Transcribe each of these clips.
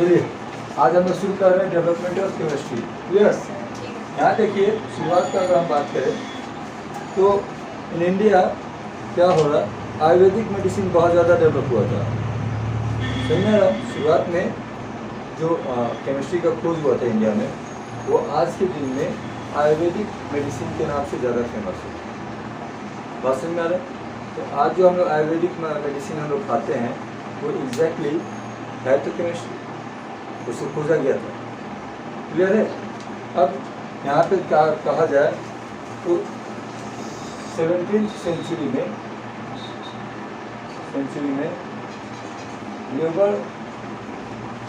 चलिए आज हम लोग शुरू कर रहे हैं डेवलपमेंट ऑफ केमिस्ट्री। क्लियर? यहाँ देखिए शुरुआत का अगर हम बात करें तो इन इंडिया क्या हो रहा, आयुर्वेदिक मेडिसिन बहुत ज़्यादा डेवलप हुआ था। सही ना? शुरुआत में जो केमिस्ट्री का खोज हुआ था इंडिया में, वो आज के दिन में आयुर्वेदिक मेडिसिन के नाम से ज़्यादा फेमस है। बात समझ में आ रहा है? तो आज जो हम लोग आयुर्वेदिक मेडिसिन हम लोग खाते हैं वो एग्जैक्टली है तो केमिस्ट्री, उसको खोजा गया था। क्लियर है? अब यहाँ पे क्या कहा जाए तो 17वीं सेंचुरी में ल्यूबर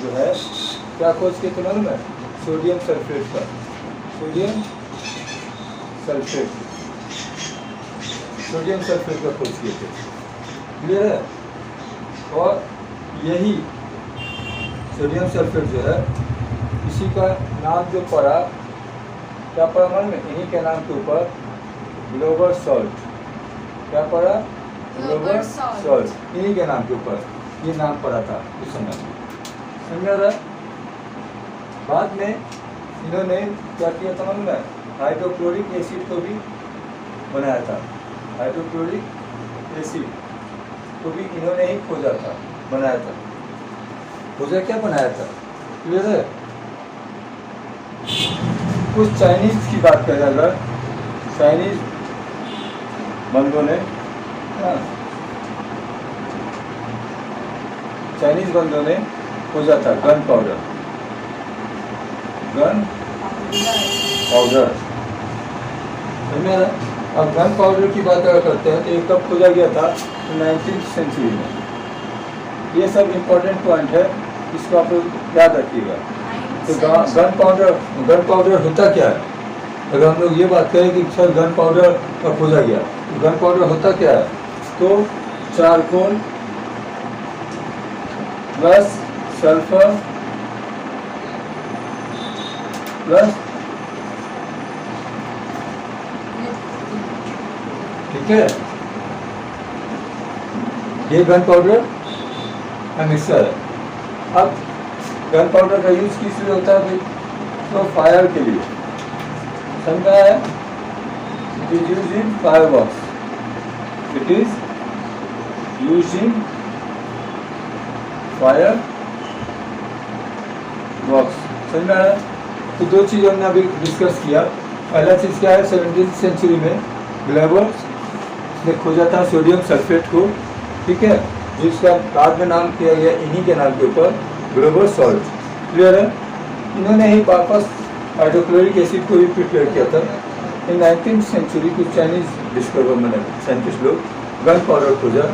जो है क्या खोज किए थे मालूम है? सोडियम सल्फेट का, सोडियम सल्फेट का खोज किए थे। क्लियर है? और यही सोडियम सल्फेट जो है इसी का नाम जो पड़ा, क्या पड़ा मालूम है? इन्हीं के नाम के ऊपर ग्लोबल सॉल्ट। क्या पड़ा? Global salt. इन्हीं के नाम के ऊपर ये नाम पड़ा था उस समय। समझा रहा? बाद में इन्होंने क्या किया था मालूम है? हाइड्रोक्लोरिक एसिड को भी बनाया था। हाइड्रोक्लोरिक एसिड को भी इन्होंने ही खोजा था, बनाया था। खोजा क्या बनाया था? क्लियर है? कुछ चाइनीज की बात करें अगर, चाइनीज बंदों ने खोजा था गन पाउडर। समझे? अब गन पाउडर की बात अगर करते हैं तो ये कब खोजा गया था? 19वीं सेंचुरी में। ये सब इम्पोर्टेंट पॉइंट है, इसको आप लोग याद रखिएगा। तो गन पाउडर होता क्या है? अगर हम लोग ये बात करें कि सर गन पाउडर का खोजा गया, तो गन पाउडर होता क्या है? तो चारकोल प्लस सल्फर प्लस, ठीक है, ये गन पाउडर का मिक्सर है। अब गन पाउडर का यूज किस लिए होता है? तो फायर के लिए। समझा है? It is use in fire works. It is use in fire works. समझा है? तो दो चीज़ हमने अभी डिस्कस किया। पहला चीज़ क्या है? 17वीं सेंचुरी में ग्लेबर ने खोजा था सोडियम सल्फेट को, ठीक है, जिसका बाद में नाम किया गया इन्हीं के नाम के ऊपर ग्लोबल सॉल्ट। क्लियर है? इन्होंने ही वापस हाइड्रोक्लोरिक एसिड को भी प्रिपेयर किया था। इन 19वीं सेंचुरी कुछ चाइनीज डिस्कवर मैंने साइंटिस्ट लोग गन पाउडर खोजा,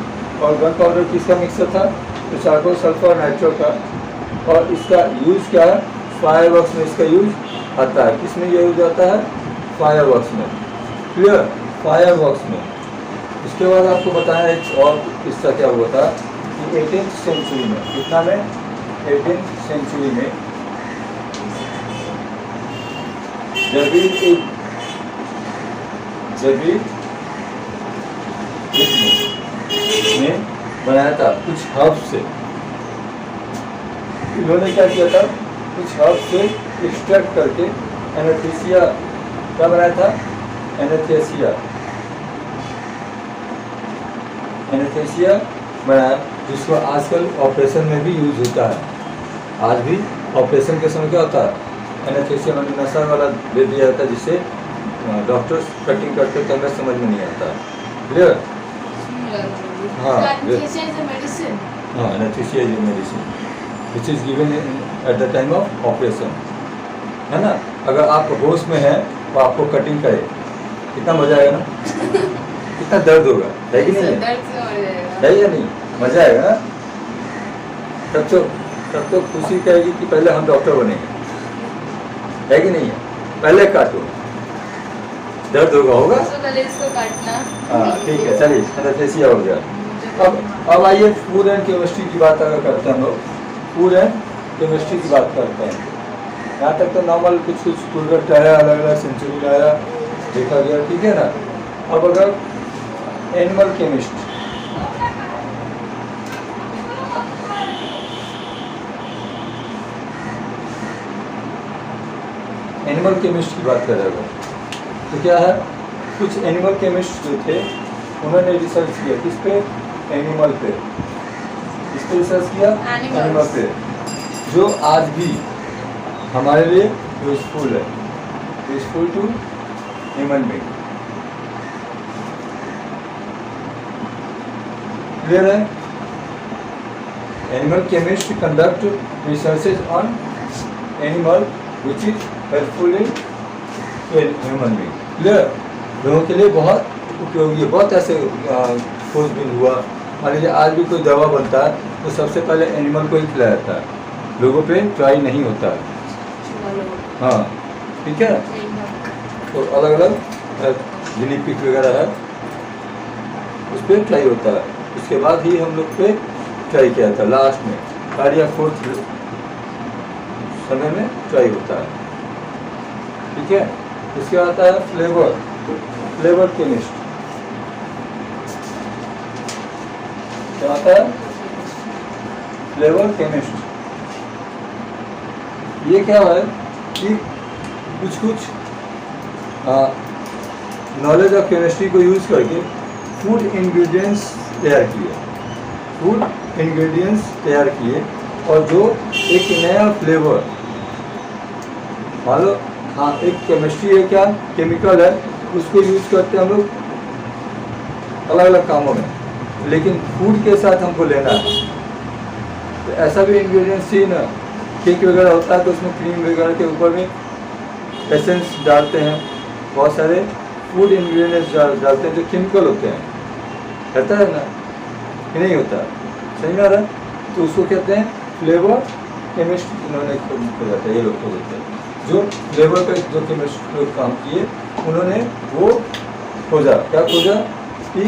और गन पाउडर किसका मिक्सर था? तो चारकोल, सल्फर, नाइट्रो का। और इसका यूज़ क्या है? फायर वर्क्स में इसका यूज आता है। किस में यूज आता है? फायर वर्क्स में। क्लियर? फायर वर्क्स में। इसके बाद आपको बताया एक और किस्सा क्या हुआ था कि 18वीं सेंचुरी में, कितना में? 18वीं सेंचुरी में जबीर ने बनाया था कुछ हर्ब से। इन्होंने क्या किया था? कुछ हर्ब से एक्सट्रैक्ट करके एनेस्थीसिया क्या बनाया था? एनेस्थीसिया बनाया, जिसको आजकल ऑपरेशन में भी यूज होता है। आज भी ऑपरेशन के समय क्या होता है? एनेस्थीसिया में नशा वाला दे दिया जाता है, जिससे डॉक्टर्स कटिंग करते तो हमें समझ में नहीं आता। क्लियर? हाँ, anaesthesia is medicine which is given at the time of operation, है ना? अगर आप होश में हैं तो आपको कटिंग करे, कितना मजा आएगा ना? कितना दर्द होगा, है कि नहीं? है या नहीं? मजा आएगा ना? तब तो खुशी कहेगी कि पहले हम डॉक्टर बनेंगे, है कि नहीं? पहले काटो, दर्द होगा इसको काटना। हाँ ठीक है, चलिए एनेस्थीसिया हो गया। अब आइए फूड एंड केमिस्ट्री की बात अगर करते हैं हम लोग, फूड एंड केमिस्ट्री की बात करते हैं। यहाँ तक तो नॉर्मल कुछ प्रोडक्ट आया, अलग अलग सेंचुरी में आया, देखा गया, ठीक है ना? अब अगर एनिमल केमिस्ट, एनिमल केमिस्ट की बात करेगा। तो क्या है, कुछ एनिमल केमिस्ट जो थे उन्होंने रिसर्च किया किस पे, एनिमल पे। किस पे रिसर्च किया, एनिमल पे, जो आज भी हमारे लिए यूजफुल है, useful to human being. Clear है? Animal chemist conduct researches on animal which is helpful in human being. Clear? लोगों के लिए बहुत उपयोगी है। बहुत ऐसे खोजबीन हुआ। मान लीजिए आज भी कोई दवा बनता है तो सबसे पहले एनिमल को ही खिलाया जाता है, लोगों पे ट्राई नहीं होता है। हाँ, ठीक है। तो अलग अलग गिनी पिग वगैरह है, उस पर ट्राई होता है, उसके बाद ही हम लोग पे ट्राई किया था। लास्ट में थर्ड या फोर्थ समय में ट्राई होता है, ठीक है। इसके आता है फ्लेवर, फ्लेवर केमिस्ट। क्या आता है, फ्लेवर केमिस्ट। ये क्या है कि कुछ नॉलेज ऑफ केमिस्ट्री को यूज करके फूड इंग्रेडिएंट्स तैयार किए, फूड इंग्रेडिएंट्स तैयार किए, और जो एक नया फ्लेवर, मान लो हाँ एक केमिस्ट्री है, क्या केमिकल है, उसको यूज करते हैं हम लोग अलग अलग कामों में, लेकिन फूड के साथ हमको लेना है। तो ऐसा भी इंग्रेडिएंट्स चाहिए ना, केक वगैरह होता है तो उसमें क्रीम वगैरह के ऊपर में एसेंस डालते हैं, बहुत सारे फूड इंग्रेडिएंट्स डालते हैं जो केमिकल होते हैं, रहता है ना कि नहीं होता, सही में आ रहा है? तो उसको कहते हैं फ्लेवर केमिस्ट। इन्होंने खोजा था, ये लोग खोजते हैं जो फ्लेवर पे जो केमिस्ट लोग काम किए, उन्होंने वो खोजा। क्या खोजा कि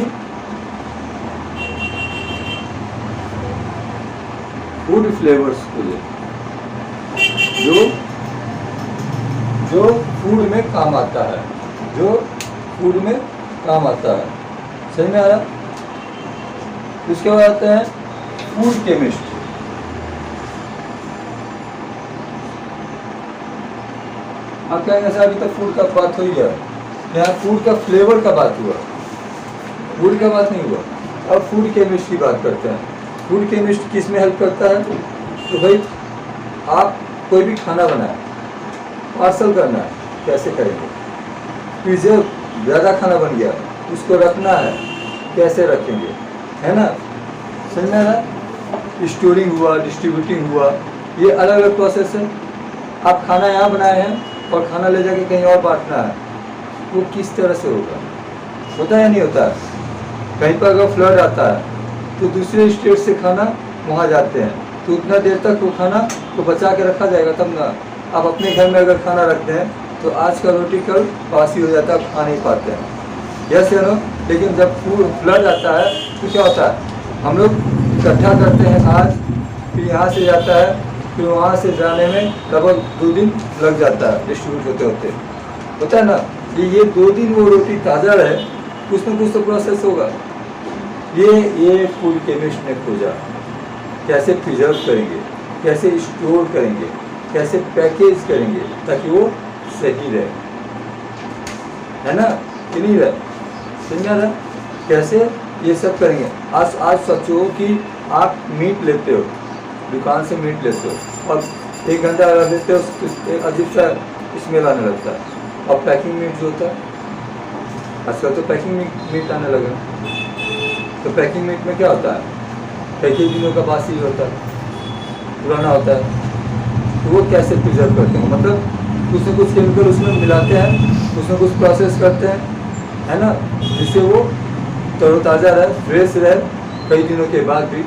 फूड फ्लेवर्स खोजे जो फूड में काम आता है, जो फूड में काम आता है, सही में आ रहा? इसके बाद आते हैं फूड केमिस्ट। आप कहेंगे सर अभी तक फूड का बात हो ही गया, यहाँ फूड का फ्लेवर का बात हुआ, फूड का बात नहीं हुआ। अब फूड केमिस्ट की बात करते हैं। फूड केमिस्ट किस में हेल्प करता है? तो भाई आप कोई भी खाना बनाए, पार्सल करना है, कैसे करेंगे? प्रिजर्व, ज़्यादा खाना बन गया, उसको रखना है, कैसे रखेंगे, है ना? समझ में आ रहा? स्टोरिंग हुआ, डिस्ट्रीब्यूटिंग हुआ, ये अलग अलग प्रोसेस है। आप खाना यहाँ बनाए हैं और खाना ले जाके कहीं और बांटना है, वो किस तरह से होगा? होता है या नहीं होता? कहीं पर अगर फ्लड आता है तो दूसरे स्टेट से खाना वहाँ जाते हैं, तो उतना देर तक वो खाना तो बचा के रखा जाएगा तब ना। आप अपने घर में अगर खाना रखते हैं तो आज का रोटी कल बासी हो जाता है, खा नहीं पाते हैं, यस या नो? लेकिन जब फ्लड आता है तो क्या होता है, हम लोग इकट्ठा करते हैं आज, फिर यहाँ से जाता है, फिर वहाँ से जाने में लगभग 2 दिन लग जाता है डिस्ट्रीब्यूट होते होते, होता है ना? ये 2 दिन वो रोटी ताज़ा रहे, कुछ ना कुछ तो प्रोसेस होगा। ये फूड केमिस्ट ने खोजा, कैसे प्रिजर्व करेंगे, कैसे स्टोर करेंगे, कैसे पैकेज करेंगे ताकि वो सही रहे, है ना कि नहीं रहे? समझ आ रहा? कैसे ये सब करेंगे। आज सोचो कि आप मीट लेते हो, दुकान से मीट लेते हो और 1 घंटा लेते हो, एक अजीब सा स्मेल आने लगता है। और पैकिंग मीट जो होता है, आजकल तो पैकिंग मीट आने लगा, तो पैकिंग मीट में क्या होता है, कई दिनों का बासी होता है, पुराना होता है। तो वो कैसे प्रिजर्व करते हैं, मतलब कुछ न कुछ केमिकल उसमें मिलाते हैं, कुछ न कुछ प्रोसेस करते हैं, है ना, जिससे वो तरोताज़ा रहे, फ्रेश रहे कई दिनों के बाद भी,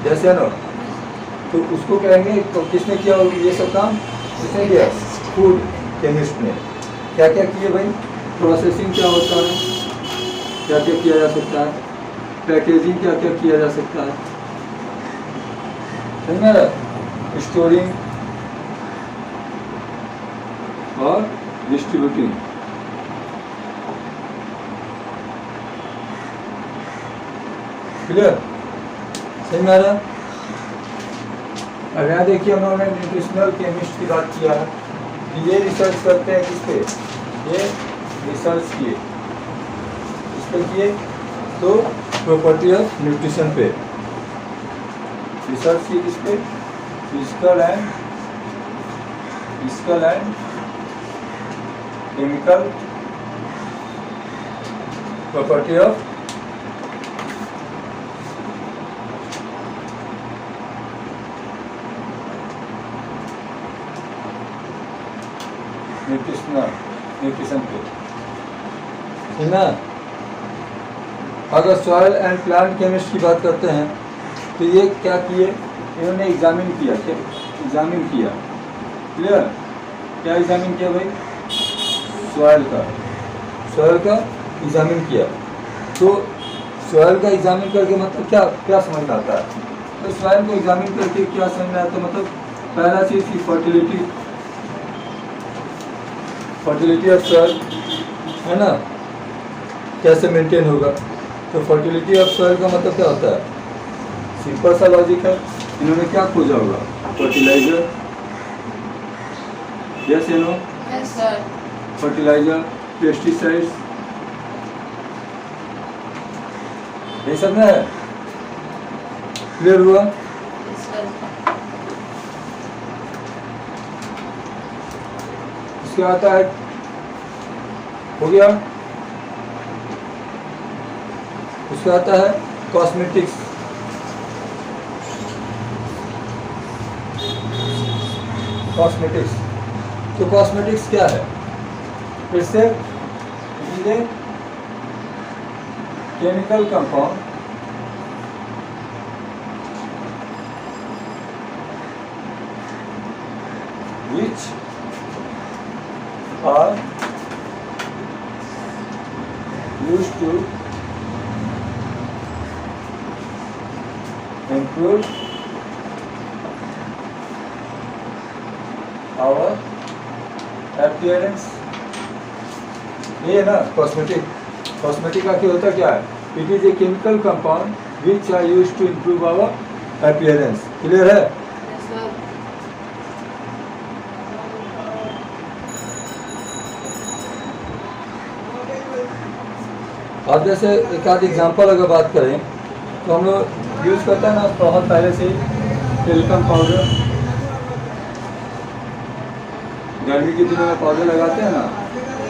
जैसे ना। तो उसको कहेंगे, तो किसने किया होगी ये सब काम? किसने किया? फूड केमिस्ट ने। क्या क्या किए भाई? प्रोसेसिंग क्या होता है, क्या क्या किया जा सकता है, पैकेजिंग क्या क्या किया जा सकता है, समझ में आ रहा? स्टोरिंग और डिस्ट्रीब्यूटिंग। क्लियर? समझ में आ रहा? अब यहाँ देखिए हम लोगों ने न्यूट्रिशनल केमिस्ट की बात किया है, ये रिसर्च करते हैं किस पे, ये रिसर्च किए इस पे किए, तो प्रॉपर्टी ऑफ न्यूट्रिशन पे रिसर्च किए, किस पे, physical and chemical property of nutrition पे, है ना। अगर सॉइल एंड प्लांट केमिस्ट की बात करते हैं तो ये क्या किए, इन्होंने एग्जामिन किया, क्या एग्जामिन किया, क्लियर, क्या एग्जामिन किया भाई, सॉइल का एग्जामिन किया। तो सॉइल का एग्जामिन करके मतलब क्या क्या समझ में आता है, तो सॉइल को एग्जामिन करके क्या समझ में आता है, मतलब पहला चीज़ की फर्टिलिटी ऑफ सॉइल, है ना, कैसे मेंटेन होगा। तो फर्टिलिटी ऑफ सॉइल का मतलब क्या होता है, सिंपल सा लॉजिक है, इन्होंने क्या खोजा होगा, फर्टिलाइजर, यस या no, yes sir, fertiliser, pesticides, ये सब है, क्लियर हुआ। यस सर, इसके आता है, हो गया, उसका आता है कॉस्मेटिक्स, तो कॉस्मेटिक्स क्या है, फिर से chemical compound which are used to improve our appearance। ये है ना कॉस्मेटिक आखिर होता क्या है, it is a chemical compound which are used to improve our appearance, clear है। यस सर, अब जैसे एक आध एग्जांपल अगर बात करें तो हम लोग यूज़ करते हैं ना बहुत पहले से टेल्कम पाउडर, गर्मी के दिनों में पाउडर लगाते हैं ना,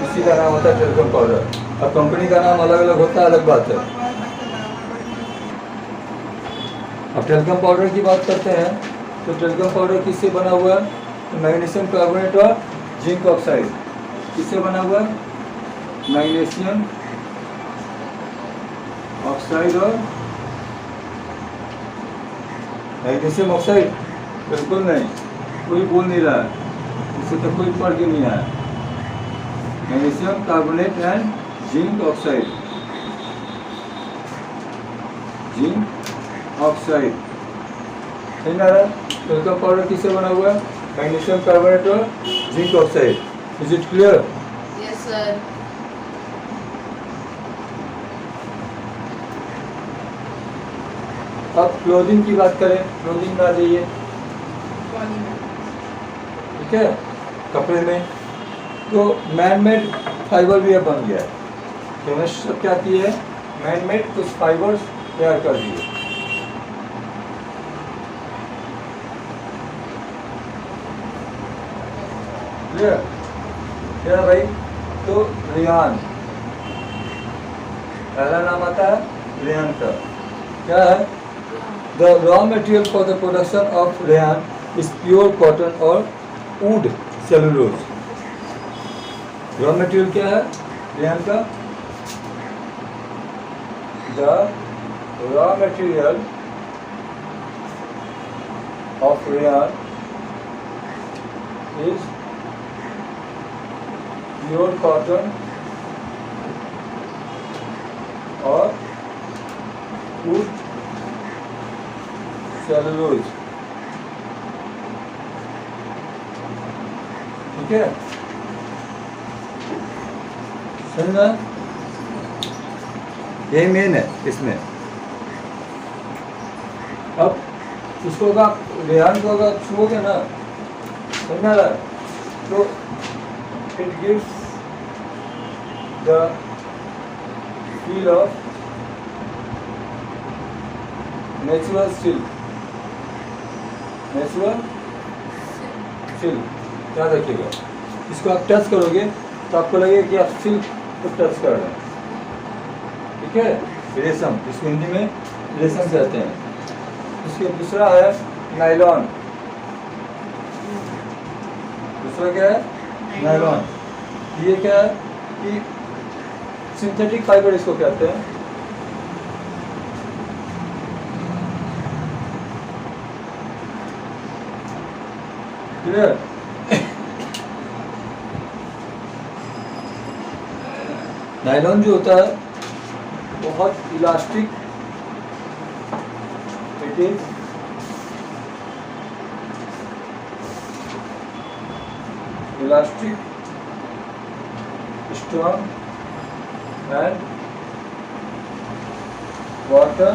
इसी का नाम होता है टेल्कम पाउडर। अब कंपनी का नाम अलग अलग होता है, अलग बात है। अब टेल्कम पाउडर की बात करते हैं तो टेल्कम पाउडर किससे बना हुआ है, तो मैग्नीशियम कार्बोनेट और जिंक ऑक्साइड, किससे बना हुआ है, मैग्नीशियम ऑक्साइड और मैग्नीशियम ऑक्साइड, बिल्कुल नहीं, कोई बोल नहीं रहा है, इससे तो कोई फर्क ही नहीं आया। Magnesium carbonate and zinc oxide, सही ना रहा। टेल्कम पाउडर किससे बना हुआ है, मैग्नीशियम कार्बोनेट और zinc oxide, is it clear. Yes sir, अब क्लोथिंग की बात करें, क्लोथिंग में आ जाइए, ठीक है, कपड़े में तो मैन मेड फाइबर भी अब बन गया है, केमिस्ट सब क्या किए है, मैन मेड कुछ फाइबर्स तैयार कर दिए, क्लियर, क्या भाई, तो रेयान, पहला नाम आता है रेयान का, क्या है, the raw material for the production of rayon is pure cotton और वुड सेलुलोज। रॉ मटेरियल क्या है रेयान का, the raw material of rayon is pure cotton और वुड सेलुलोज, ठीक है, समझना, यही मेन है इसमें। अब इसको रेहान को अगर छुओगे ना, समझना, तो it gives the feel of natural silk. Natural silk याद रखिएगा। इसको आप टच करोगे तो आपको लगेगा कि आप सिल्क को टच कर रहे हैं, ठीक है। रेशम, इसको हिंदी में रेशम कहते हैं। इसके दूसरा है नायलॉन। दूसरा क्या है? नायलॉन। ये क्या है कि सिंथेटिक फाइबर इसको कहते हैं। क्लियर? नायलॉन जो होता है बहुत elastic, it is elastic, strong and water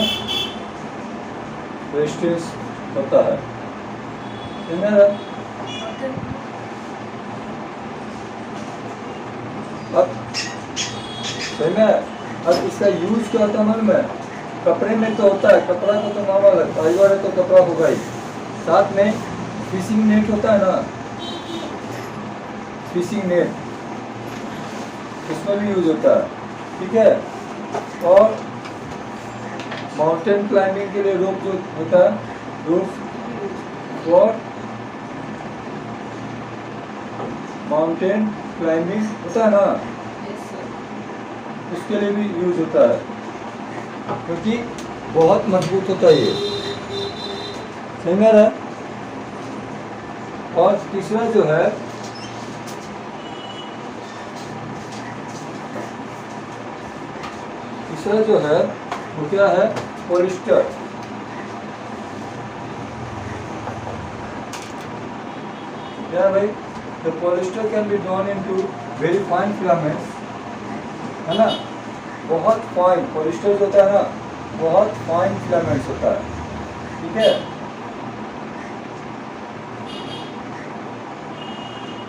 resistance होता है। अब सही में अब इसका यूज क्या होता है मालूम है? कपड़े में तो होता है, कपड़ा को तो मामा लगता है, फाइबर है तो कपड़ा होगा ही। साथ में फिशिंग नेट होता है ना, फिशिंग नेट, उसमें भी यूज होता है, ठीक है। और माउंटेन क्लाइंबिंग के लिए रोप जो होता है, रोप और माउंटेन क्लाइंबिंग होता है ना, Yes, sir. उसके लिए भी यूज होता है, क्योंकि बहुत मजबूत होता है ये। सही में है। और तीसरा जो है वो क्या है? पॉलिस्टर। क्या है भाई? The polyester can be drawn into very fine filaments, है ना। बहुत फाइन पॉलिस्टर जो होता है ना, बहुत फाइन फिलामेंट्स होता है, ठीक है।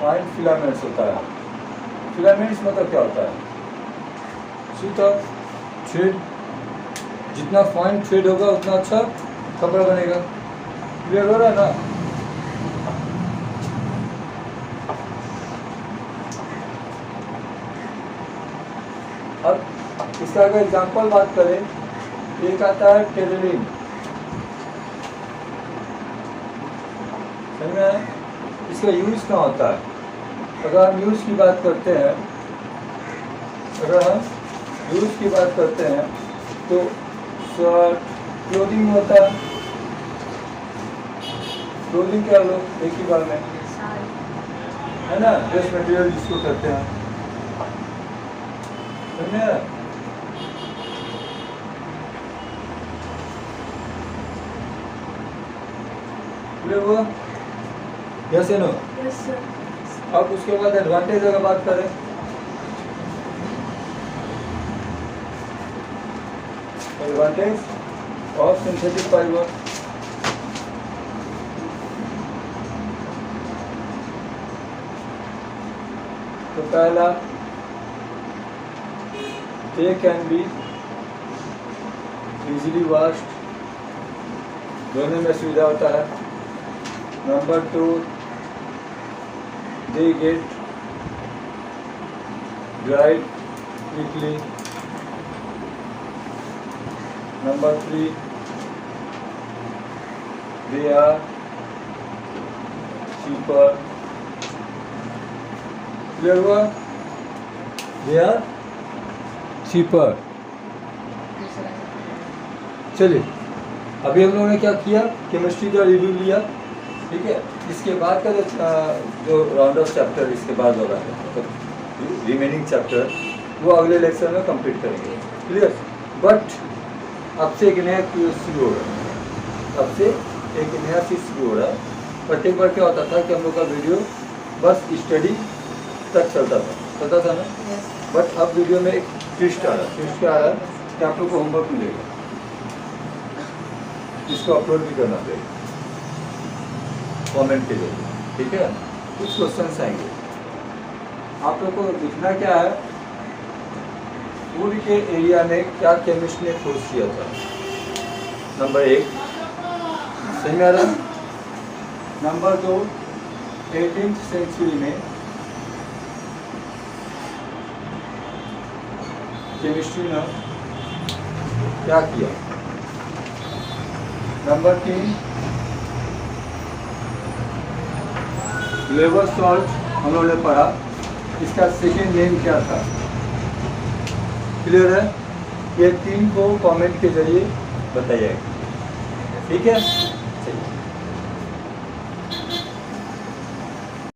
फाइन फिलामेंट्स होता है। फिलामेंट्स मतलब क्या होता है? सूता, थ्रेड, जितना फाइन थ्रेड होगा उतना अच्छा कपड़ा बनेगा। क्लियर हो रहा है ना? अब इसका अगर एग्जांपल बात करें, एक आता है टेरेलिन। समझ में आया? इसका यूज कहाँ होता है? अगर हम यूज की बात करते हैं, तो क्लोथिंग में होता है। क्लोथिंग क्या लोग एक ही बार में, है ना, ड्रेस मटेरियल जिसको कहते हैं, समझे? हुआ? यस या नो? Yes, sir. अब उसके बाद एडवांटेज अगर बात करें, एडवांटेज ऑफ सिंथेटिक फाइबर, तो पहला, they can be easily washed, धोने में सुविधा होता है। Number 2, they get dried quickly. Number 3, they are cheaper. Clear हुआ? They are cheaper. Yes, sir. चलिए, अभी हम लोगों ने क्या किया? केमिस्ट्री का रिव्यू लिया, ठीक है। इसके बाद का जो राउंड ऑफ चैप्टर इसके बाद होगा, मतलब रिमेनिंग चैप्टर, वो अगले लेक्चर में कंप्लीट करेंगे। क्लियर? बट अब से एक नया चीज़ शुरू हो रहा है। प्रत्येक बार क्या होता था कि हम लोग का वीडियो बस स्टडी तक चलता था ना। Yes. बट अब वीडियो में एक ट्विस्ट आ रहा है कि आप लोग को होमवर्क मिलेगा, इसको अपलोड भी करना पड़ेगा कमेंट के लिए, ठीक है। कुछ क्वेश्चंस आएंगे, आप लोग को लिखना क्या है, वुड के एरिया में क्या केमिस्ट ने खोज किया था। नंबर 1 सही में आ रहा। नंबर 2 18th सेंचुरी में केमिस्ट्री ने क्या किया। नंबर 3 ग्लेवर सॉल्ट हम लोगों ने पढ़ा, इसका सेकेंड नेम क्या था। क्लियर है। ये 3 को कमेंट के जरिए बताइएगा, ठीक है।